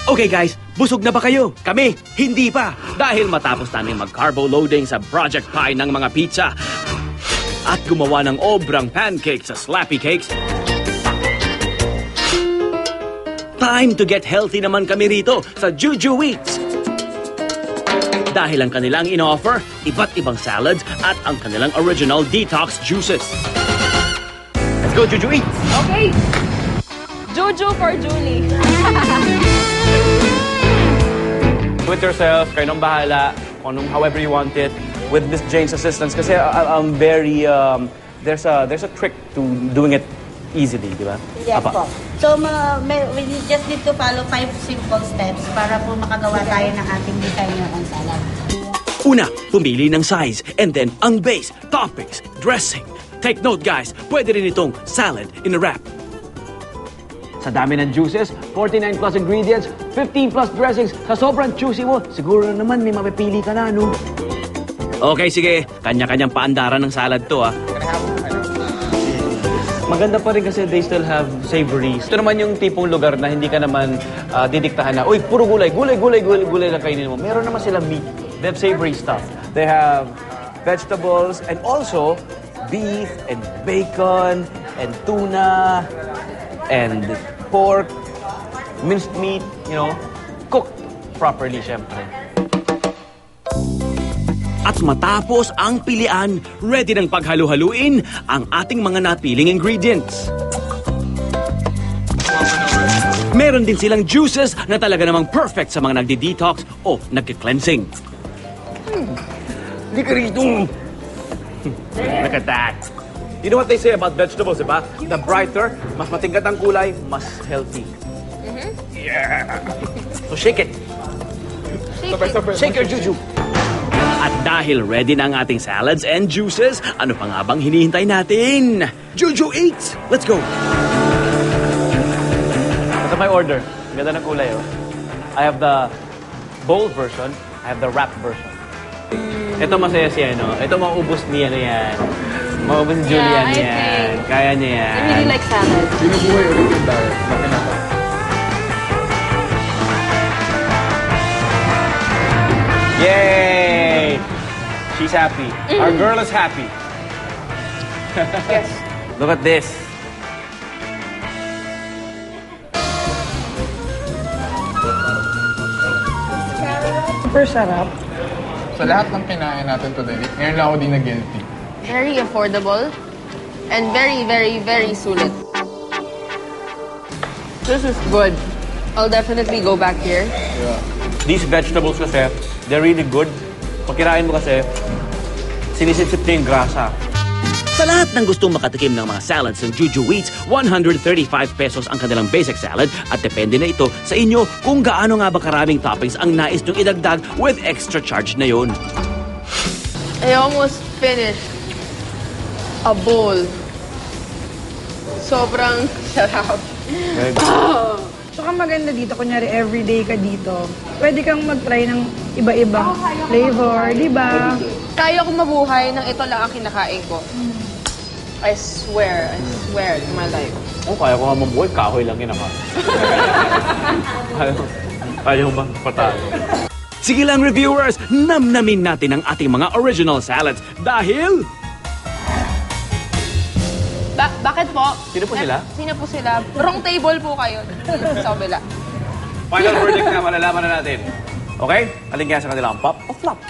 Okay guys, busog na ba kayo? Kami, hindi pa. Dahil matapos namin mag-carbo loading sa Project Pie ng mga pizza at gumawa ng obrang pancakes sa Slappy Cakes, time to get healthy naman kami rito sa Juju Eats. Dahil ang kanilang in-offer, iba't ibang salads at ang kanilang original detox juices. Let's go, Juju Eats! Okay! Juju for Julie. Do it yourself, kayo nang bahala, however you want it, with Miss Jane's assistance. Kasi I'm very, there's a trick to doing it easily, di ba? Yes po. So, we just need to follow 5 simple steps para po makagawa tayo ng ating designer on salad. Una, pumili ng size, and then ang base, toppings, dressing. Take note guys, pwede rin itong salad in a wrap. Sa dami ng juices, 49 plus ingredients, 15 plus dressings, sa sobrang juicy mo, siguro naman may mapipili ka na, no? Okay, sige. Kanya-kanyang paandaran ng salad to, ah. Maganda pa rin kasi they still have savories. Ito naman yung tipong lugar na hindi ka naman didiktahan na, uy, puro gulay lang kainin mo. Meron naman sila meat. They have savory stuff. They have vegetables and also beef and bacon and tuna and pork, minced meat, you know, cooked properly, syempre. At matapos ang pilian, ready ng paghalu-haluin ang ating mga napiling ingredients. Meron din silang juices na talaga namang perfect sa mga nagdi-detox o nagki-cleansing. Hindi ka rito! Look at that! You know what they say about vegetables, diba? The brighter, mas matingkat ang kulay, mas healthy. Yeah! So shake it! Shake your juju! At dahil ready na ang ating salads and juices, ano pa nga bang hinihintay natin? Juju Eats! Let's go! Ito my order. Ang ganda ng kulay, oh. I have the bowl version, I have the wrap version. Ito masaya siya, no? Ito maubos niya na yan. Maubos si Julian yan. Kaya niya yan. I really like salad. Binubuhay ulit yung diet. Bakit na to? Yay! She's happy. Our girl is happy. Yes. Look at this. Super sarap. Sa lahat ng kinain natin today, ngayon lang ako di na guilty. Very affordable and very, very, very sulit. This is good. I'll definitely go back here. Yeah. These vegetables kasi, they're really good. Pag kinain mo kasi, sinisip-sip niya yung grasa. Sa lahat ng gustong makatikim ng mga salads ng Juju Eats, 135 pesos ang kanilang basic salad at depende na ito sa inyo kung gaano nga ba karaming toppings ang nais nyong idagdag with extra charge na yun. I almost finished a bowl. Sobrang sarap. Saka maganda dito, kunyari everyday ka dito. Pwede kang mag-try ng iba-ibang flavor, di ba? Kaya ko mabuhay nang ito lang ang kinakain ko. I swear to my life. Oh, kaya ko nga mabuhay, kahoy lang yun ako. Ayaw ba? Patalo. Sige lang reviewers, namnamin natin ang ating mga original salads dahil... Bakit po? Sino po sila? Sino po sila? Wrong table po kayo. Sa kabila. Final verdict na, malalaman na natin. Okay? Alin kaya sa kanilang pop o flop?